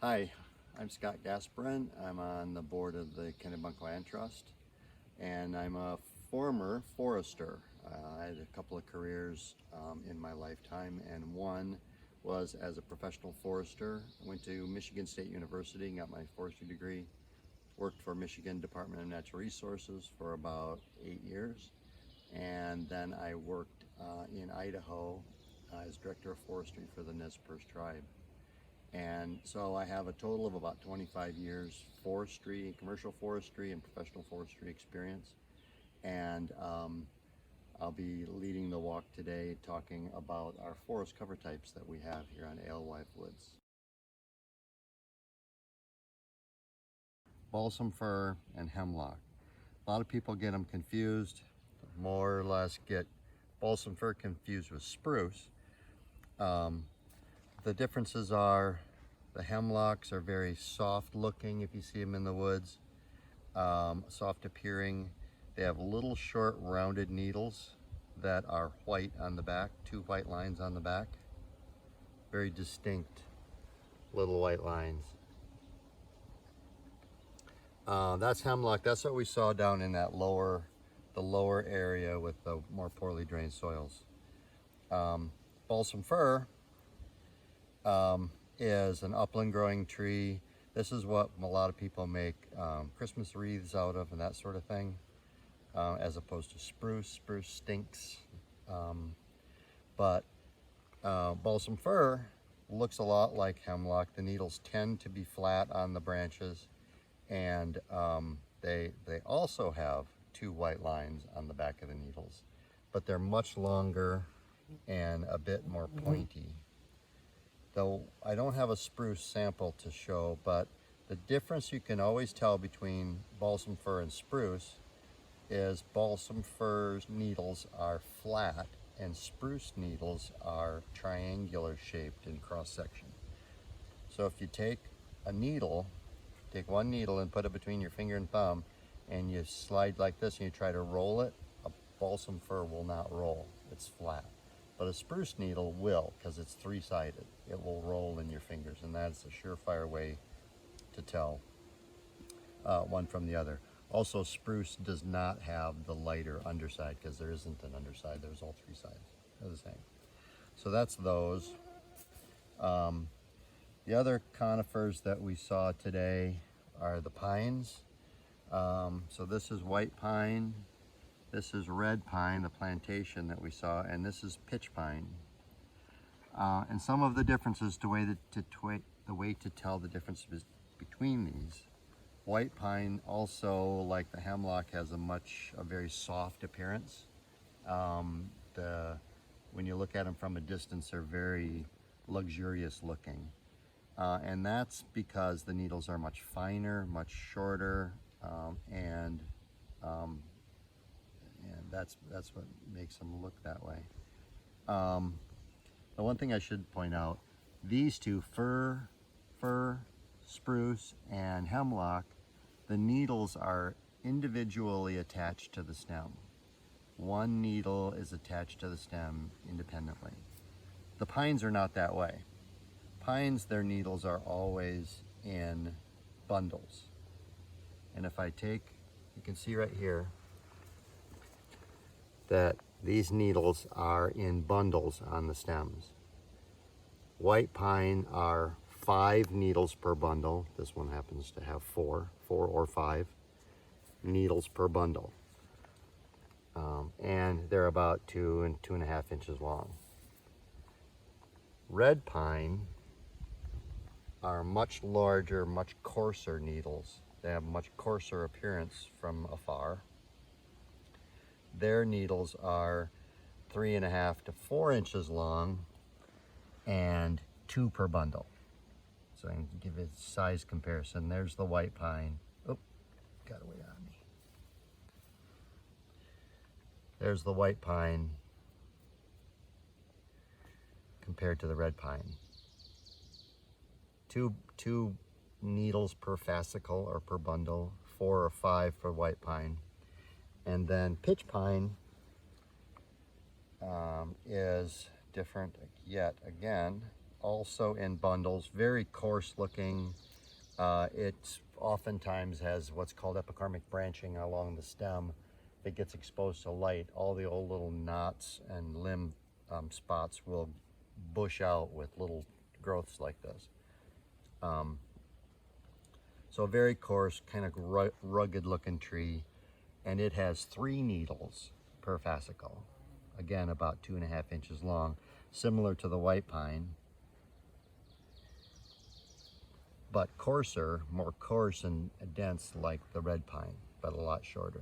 Hi, I'm Scott Gasperin. I'm on the board of the Kennebunk Land Trust, and I'm a former forester. I had a couple of careers in my lifetime, and one was as a professional forester. I went to Michigan State University and got my forestry degree. Worked for Michigan Department of Natural Resources for about 8 years, and then I worked in Idaho as director of forestry for the Nez Perce tribe. And so I have a total of about 25 years forestry, commercial forestry and professional forestry experience. And I'll be leading the walk today talking about our forest cover types that we have here on Alewive Woods. Balsam fir and hemlock. A lot of people get them confused, more or less get balsam fir confused with spruce. The differences are the hemlocks are very soft looking if you see them in the woods, soft appearing. They have little short rounded needles that are white on the back, two white lines on the back. Very distinct little white lines. That's hemlock. That's what we saw down in that the lower area with the more poorly drained soils. Balsam fir is an upland growing tree. This is what a lot of people make Christmas wreaths out of and that sort of thing, as opposed to spruce. Spruce stinks. But balsam fir looks a lot like hemlock. The needles tend to be flat on the branches, and they also have two white lines on the back of the needles, but they're much longer and a bit more pointy. Though I don't have a spruce sample to show, but the difference you can always tell between balsam fir and spruce is balsam fir's needles are flat and spruce needles are triangular shaped in cross section. So if you take one needle and put it between your finger and thumb, and you slide like this and you try to roll it, a balsam fir will not roll. It's flat. But a spruce needle will, because it's three-sided. It will roll in your fingers, and that's a surefire way to tell one from the other. Also, spruce does not have the lighter underside, because there isn't an underside. There's all three sides. They're the same. So that's those. The other conifers that we saw today are the pines. So this is white pine. This is red pine, the plantation that we saw, and this is pitch pine. And some of the differences, the way to tell the differences between these. White pine also, like the hemlock, has a very soft appearance. When you look at them from a distance, they're very luxurious looking. And that's because the needles are much finer, much shorter, and that's what makes them look that way. The one thing I should point out, these two, fir, spruce, and hemlock, the needles are individually attached to the stem. One needle is attached to the stem independently. The pines are not that way. Pines, their needles are always in bundles. And if I take, you can see right here that these needles are in bundles on the stems. White pine are 5 needles per bundle. This one happens to have 4 or 5 needles per bundle. And they're about 2 and 2.5 inches long. Red pine are much larger, much coarser needles. They have much coarser appearance from afar. Their needles are 3.5 to 4 inches long and 2 per bundle. So I can give it a size comparison. There's the white pine. Oh, got away on me. There's the white pine compared to the red pine. Two needles per fascicle or per bundle, 4 or 5 for white pine. And then pitch pine is different yet again. also in bundles, very coarse looking. It oftentimes has what's called epicarmic branching along the stem. If it gets exposed to light, all the old little knots and limb spots will bush out with little growths like this. So a very coarse, kind of rugged looking tree, and it has 3 needles per fascicle. Again, about 2.5 inches long, similar to the white pine, but coarser, more coarse and dense like the red pine, but a lot shorter.